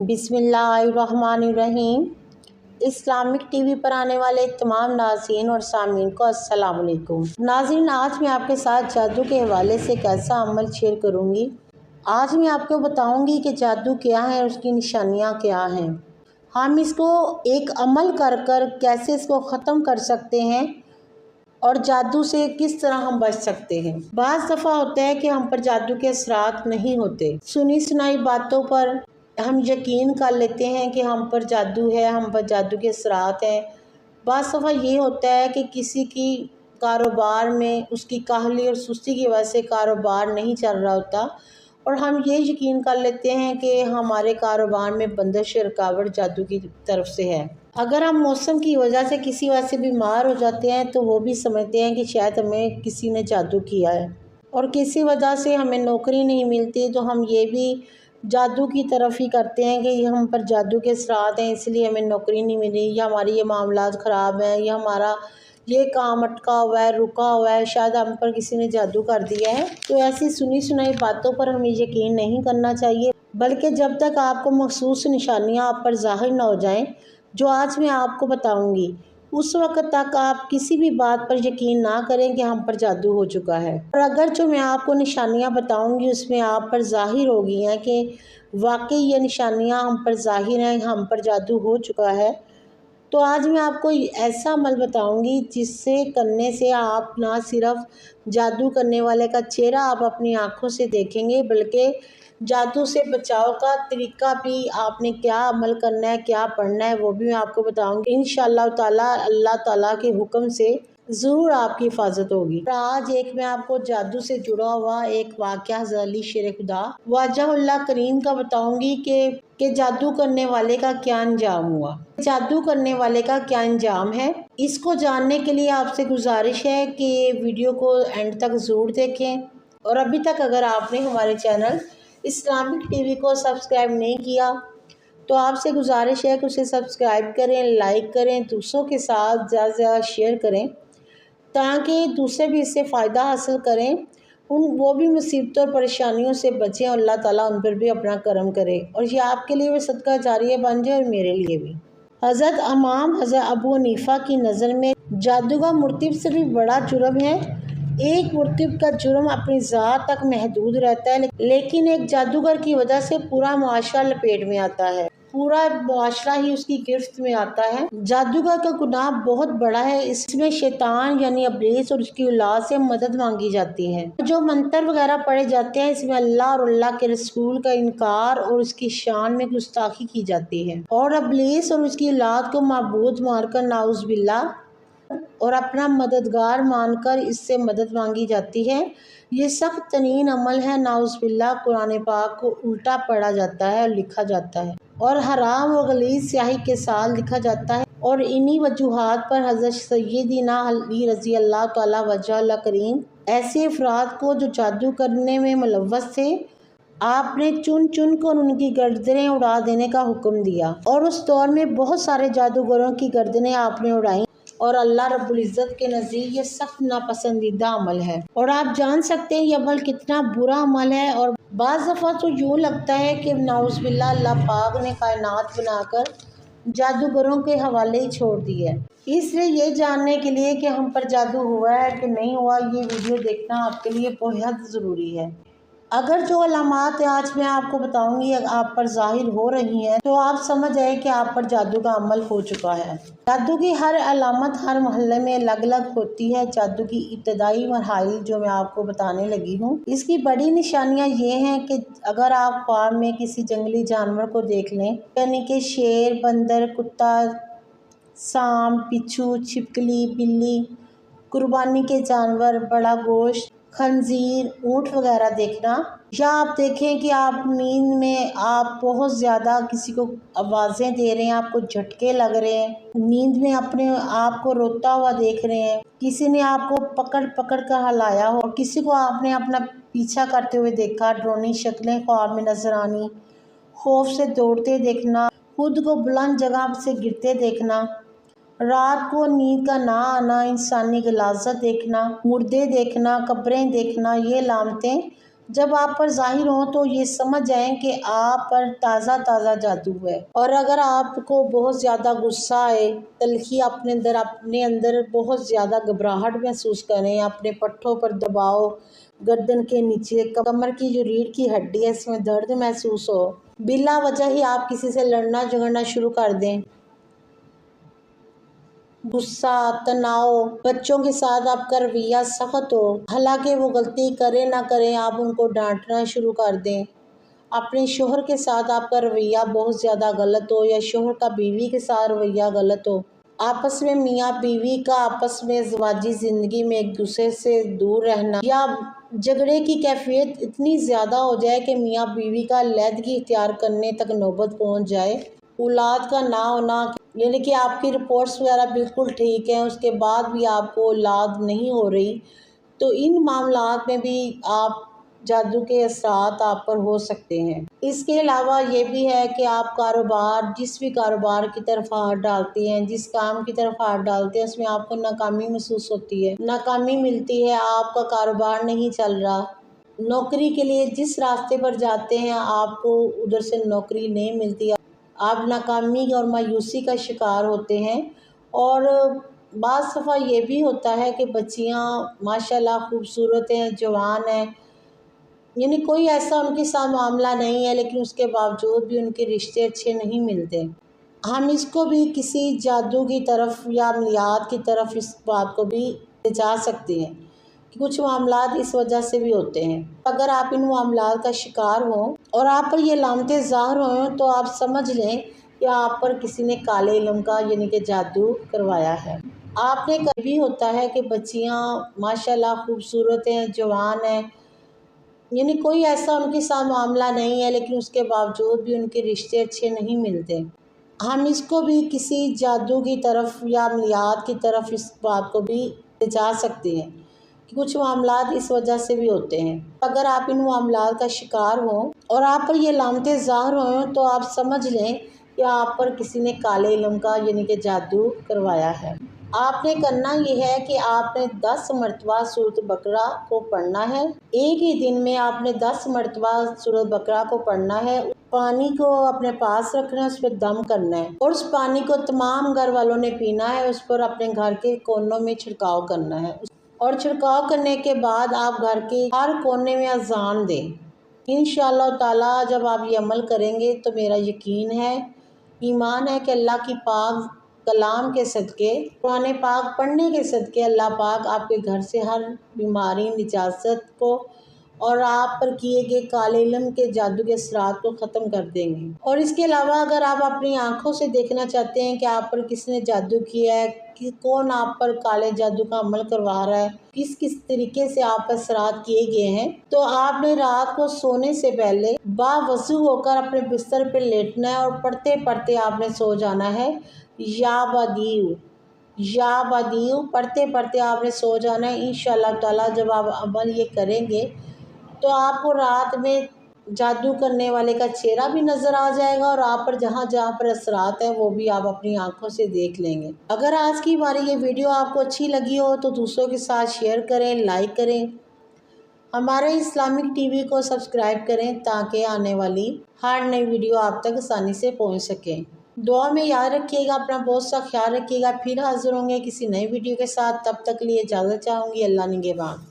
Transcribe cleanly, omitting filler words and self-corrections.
बिस्मिल्लाहिर्रहमानिर्रहीम। Islamic TV पर आने वाले तमाम नाज़रीन और सामीन को अस्सलाम वालेकुम। नाज़रीन, आज मैं आपके साथ जादू के हवाले से एक ऐसा अमल शेयर करूंगी। आज मैं आपको बताऊंगी कि जादू क्या है और उसकी निशानियां क्या हैं। हम इसको एक अमल कर कर कैसे इसको ख़त्म कर सकते हैं और जादू से किस तरह हम बच सकते हैं। बाज़ दफ़ा होता है कि हम पर जादू के असरात नहीं होते, सुनी सुनाई बातों पर हम यकीन कर लेते हैं कि हम पर जादू है, हम पर जादू के असरात हैं। बाज़ दफ़ा ये होता है कि किसी की कारोबार में उसकी काहली और सुस्ती की वजह से कारोबार नहीं चल रहा होता और हम ये यकीन कर लेते हैं कि हमारे कारोबार में बंदिश रुकावट जादू की तरफ से है। अगर हम मौसम की वजह से किसी वजह से बीमार हो जाते हैं तो वो भी समझते हैं कि शायद हमें किसी ने जादू किया है, और किसी वजह से हमें नौकरी नहीं मिलती तो हम ये भी जादू की तरफ ही करते हैं कि ये हम पर जादू के असरात हैं इसलिए हमें नौकरी नहीं मिली, या हमारी ये मामलात ख़राब हैं, या हमारा ये काम अटका हुआ है, रुका हुआ है, शायद हम पर किसी ने जादू कर दिया है। तो ऐसी सुनी सुनाई बातों पर हमें यकीन नहीं करना चाहिए, बल्कि जब तक आपको मखसूस निशानियाँ आप पर ज़ाहिर न हो जाएं, जो आज मैं आपको बताऊंगी, उस वक़्त तक आप किसी भी बात पर यकीन ना करें कि हम पर जादू हो चुका है। और अगर जो मैं आपको निशानियां बताऊंगी उसमें आप पर ज़ाहिर हो गई हैं कि वाकई ये निशानियां हम पर ज़ाहिर हैं, हम पर जादू हो चुका है, तो आज मैं आपको ऐसा अमल बताऊंगी जिससे करने से आप ना सिर्फ जादू करने वाले का चेहरा आप अपनी आँखों से देखेंगे, बल्कि जादू से बचाव का तरीका भी आपने क्या अमल करना है, क्या पढ़ना है, वो भी मैं आपको बताऊंगी। इंशाअल्लाह ताला अल्लाह ताला के हुक्म से ज़रूर आपकी हिफाजत होगी। आज एक मैं आपको जादू से जुड़ा हुआ एक वाक़या हज़रत अली शेर खुदा वाजहुल्लाह करीम का बताऊंगी कि जादू करने वाले का क्या अंजाम हुआ। जादू करने वाले का क्या अंजाम है, इसको जानने के लिए आपसे गुजारिश है कि वीडियो को एंड तक ज़रूर देखें। और अभी तक अगर आपने हमारे चैनल इस्लामिक टीवी को सब्सक्राइब नहीं किया तो आपसे गुजारिश है कि उसे सब्सक्राइब करें, लाइक करें, दूसरों के साथ ज़्यादा से ज़्यादा शेयर करें ताकि दूसरे भी इससे फ़ायदा हासिल करें, वो भी मुसीबतों और परेशानियों से बचें और अल्लाह ताला उन पर भी अपना करम करे और ये आपके लिए भी सदका जारिया बन जाए और मेरे लिए भी। हज़रत इमाम हज़रत अबू हनीफा की नज़र में जादू का मुर्तिब से भी बड़ा जुर्म है। एक मुर्तिब का जुर्म अपनी ज़ात तक महदूद रहता है, लेकिन एक जादूगर की वजह से पूरा मुआशरा लपेट में आता है, पूरा मुआशरा ही उसकी गिरफ्त में आता है। जादूगर का गुनाह बहुत बड़ा है, इसमें शैतान यानी इब्लीस और उसकी औलाद से मदद मांगी जाती है। जो मंत्र वगैरह पढ़े जाते हैं इसमें अल्लाह और अल्लाह के रसूल का इनकार और उसकी शान में गुस्ताखी की जाती है, और इब्लीस और उसकी औलाद को माबूद मानकर नाउज़ बिल्लाह और अपना मददगार मानकर इससे मदद मांगी जाती है। ये सख्त तरीन अमल है। नाउज़ बिल्लाह कुरान पाक को उल्टा पढ़ा जाता है और लिखा जाता है और हराम व गलीज़ स्याही के साथ लिखा जाता है, और इन्हीं वजूहात पर हज़रत सय्यदना अली रज़ी अल्लाह ताला वजह करीम ऐसे अफराद को जो जादू करने में मुलव्वस थे आपने चुन चुन कर उनकी गर्दनें उड़ा देने का हुक्म दिया, और उस दौर में बहुत सारे जादूगरों की गर्दनें आपने उड़ाई और अल्लाह रब्बुल इज़्ज़त के नज़दीक ये सख्त नापसंदीदा अमल है। और आप जान सकते हैं ये अमल कितना बुरा अमल है। और बाज़ दफ़ा तो यूँ लगता है कि नाउज़ बिल्लाह अल्लाह पाक ने कायनात बनाकर जादूगरों के हवाले ही छोड़ दी है। इसलिए ये जानने के लिए कि हम पर जादू हुआ है कि नहीं हुआ, ये वीडियो देखना आपके लिए बेहद ज़रूरी है। अगर जो अलामात आज मैं आपको बताऊंगी आप पर जाहिर हो रही हैं तो आप समझ आए कि आप पर जादू का अमल हो चुका है। जादू की हर अलामत हर मोहल्ले में अलग अलग होती है। जादू की इब्तदाई मरहल जो मैं आपको बताने लगी हूँ, इसकी बड़ी निशानियाँ ये हैं कि अगर आप फार्म में किसी जंगली जानवर को देख लें, यानी कि शेर, बंदर, कुत्ता, सांप, बिच्छू, छिपकली, बिल्ली, कुर्बानी के जानवर, बड़ा गोश्त, खंजीर, ऊँट वगैरह देखना, या आप देखें कि आप नींद में आप बहुत ज़्यादा किसी को आवाज़ें दे रहे हैं, आपको झटके लग रहे हैं, नींद में अपने आप को रोता हुआ देख रहे हैं, किसी ने आपको पकड़ पकड़ कर हिलाया हो, और किसी को आपने अपना पीछा करते हुए देखा, डरावनी शक्लें ख्वाब में नजर आनी, खौफ से दौड़ते देखना, खुद को बुलंद जगह से गिरते देखना, रात को नींद का ना आना, इंसानी गलाज़त देखना, मुर्दे देखना, कब्रें देखना, ये लामतें जब आप पर जाहिर हो तो ये समझ जाएं कि आप पर ताज़ा ताज़ा जादू है। और अगर आपको बहुत ज़्यादा गुस्सा आए, तलखी अपने अंदर बहुत ज़्यादा घबराहट महसूस करें, अपने पट्ठों पर दबाव, गर्दन के नीचे, कमर की जो रीढ़ की हड्डी है इसमें दर्द महसूस हो, बिला वजह ही आप किसी से लड़ना झगड़ना शुरू कर दें, गुस्सा, तनाव, बच्चों के साथ आपका रवैया सख्त हो, हालांकि वो गलती करें ना करें आप उनको डांटना शुरू कर दें, अपने शोहर के साथ आपका रवैया बहुत ज़्यादा गलत हो या शोहर का बीवी के साथ रवैया गलत हो, आपस में मियाँ बीवी का आपस में ज़िवाजी ज़िंदगी में एक दूसरे से दूर रहना या झगड़े की कैफियत इतनी ज़्यादा हो जाए कि मियाँ बीवी का अलहदगी इख्तियार करने तक नौबत पहुँच जाए, औलाद का ना होना, यानी कि आपकी रिपोर्ट्स वगैरह बिल्कुल ठीक हैं, उसके बाद भी आपको औलाद नहीं हो रही, तो इन मामलात में भी आप जादू के असरात आप पर हो सकते हैं। इसके अलावा ये भी है कि आप जिस भी कारोबार की तरफ हाथ डालते हैं, जिस काम की तरफ हाथ डालते हैं उसमें आपको नाकामी महसूस होती है, नाकामी मिलती है, आपका कारोबार नहीं चल रहा, नौकरी के लिए जिस रास्ते पर जाते हैं आपको उधर से नौकरी नहीं मिलती, आप नाकामी और मायूसी का शिकार होते हैं। और बाज़ दफ़ा ये भी होता है कि बच्चियाँ माशाल्लाह खूबसूरत हैं, जवान हैं, यानी कोई ऐसा उनके साथ मामला नहीं है, लेकिन उसके बावजूद भी उनके रिश्ते अच्छे नहीं मिलते। हम इसको भी किसी जादू की तरफ या अमलियात की तरफ इस बात को भी ले जा सकते हैं कि कुछ मामलात इस वजह से भी होते हैं। अगर आप इन मामलात का शिकार हों और आप पर ये लामतें ज़ाहिर हों तो आप समझ लें कि आप पर किसी ने काले इल्म का यानी कि जादू करवाया है। आपने कभी होता है कि बच्चियाँ माशाल्लाह खूबसूरत हैं, जवान हैं, यानी कोई ऐसा उनके साथ मामला नहीं है, लेकिन उसके बावजूद भी उनके रिश्ते अच्छे नहीं मिलते। हम इसको भी किसी जादू की तरफ या अमलियात की तरफ इस बात को भी ले जा सकते हैं कि कुछ मामलात इस वजह से भी होते हैं। अगर आप इन मामलात का शिकार हों और आप पर ये लामतें ज़ाहिर हों तो आप समझ लें कि आप पर किसी ने काले इल्म का यानी कि जादू करवाया है। आपने करना ये है कि आपने 10 मरतबा सूरत बकरा को पढ़ना है। एक ही दिन में आपने 10 मरतबा सूरत बकरा को पढ़ना है। पानी को अपने पास रखना है, उस पर दम करना है और उस पानी को तमाम घर वालों ने पीना है। उस पर अपने घर के कोनों में छिड़काव करना है और छिड़काव करने के बाद आप घर के हर कोने में अजान दें। इंशाअल्लाह ताला जब आप ये अमल करेंगे तो मेरा यकीन है, ईमान है कि अल्लाह की पाक कलाम के सदके, कुरान पाक पढ़ने के सदके अल्लाह पाक आपके घर से हर बीमारी, निजात को और आप पर किए गए काले इल्म के जादू के असरात को ख़त्म कर देंगे। और इसके अलावा अगर आप अपनी आँखों से देखना चाहते हैं कि आप पर किसने जादू किया है, कि कौन आप पर काले जादू का अमल करवा रहा है, किस किस तरीके से आप पर असरात किए गए हैं, तो आपने रात को सोने से पहले बावज़ू होकर अपने बिस्तर पर लेटना है और पढ़ते पढ़ते आपने सो जाना है। या बदीव पढ़ते पढ़ते आपने सो जाना है। इंशाअल्लाह ताला जब आप अमल ये करेंगे तो आपको रात में जादू करने वाले का चेहरा भी नज़र आ जाएगा और आप पर जहाँ जहाँ पर असरात है वो भी आप अपनी आंखों से देख लेंगे। अगर आज की हमारी ये वीडियो आपको अच्छी लगी हो तो दूसरों के साथ शेयर करें, लाइक करें, हमारे इस्लामिक टीवी को सब्सक्राइब करें ताकि आने वाली हर नई वीडियो आप तक आसानी से पहुँच सके। दुआ में याद रखिएगा, अपना बहुत सा ख्याल रखिएगा। फिर हाजिर होंगे किसी नई वीडियो के साथ, तब तक लिए इजाज़त चाहूँगी। अल्लाह निगहबान।